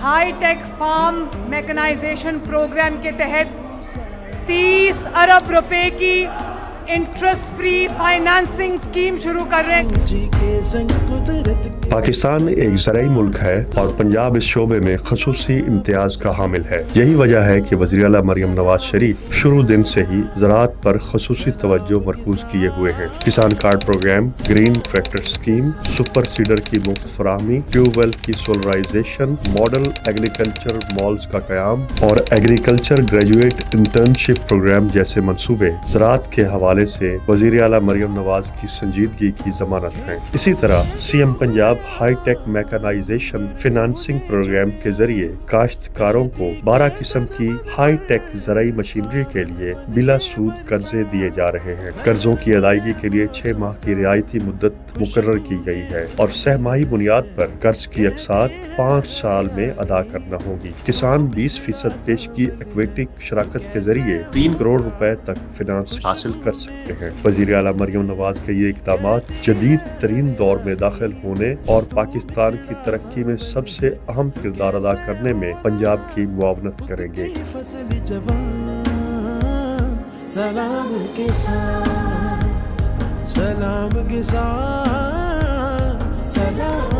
High tech farm mechanisation programme के तहत 30 अरब रुपए की इंटरेस्ट फ्री फाइनेंसिंग स्कीम शुरू कर रहे हैं। पाकिस्तान एक ज़राई मुल्क है और पंजाब इस शोबे में खसूसी इम्तियाज का हामिल है। यही वजह है कि वज़ीर आला मरियम नवाज शरीफ शुरू दिन से ही ज़राअत पर खसूसी तवज्जो मरकूज किए हुए हैं। किसान card programme, green tractor scheme, super seeder की मुफ्त फराहमी, ट्यूबवेल की सोलराइजेशन, मॉडल एग्रीकल्चर मॉल्स का क़याम और एग्रीकल्चर ग्रेजुएट इंटर्नशिप प्रोग्राम जैसे मंसूबे ज़राअत के हवाले से वज़ीर आला मरियम नवाज की संजीदगी की ज़मानत हैं। इसी तरह CM Punjab high tech mechanisation financing programme के जरिए काश्तकारों को 12 किस्म की हाई टेक ज़राई मशीनरी के लिए बिला सूद कर्जे दिए जा रहे हैं। कर्जों की अदायगी के लिए 6 माह की रियायती मुद्दत मुकर्रर की गई है और सहमाही बुनियाद पर कर्ज की अक़सात 5 साल में अदा करना होगी। किसान 20% पेश की इक्विटी शराकत के जरिए 3 करोड़ रुपए तक फिनांस हासिल कर सकते हैं। वज़ीर आला मरियम नवाज के ये इक़दामात जदीद तरीन दौर में दाखिल होने और पाकिस्तान की तरक्की में सबसे अहम किरदार अदा करने में पंजाब की मुआवनत करेंगे। सलाम किसान, सलाम किसान, सलाम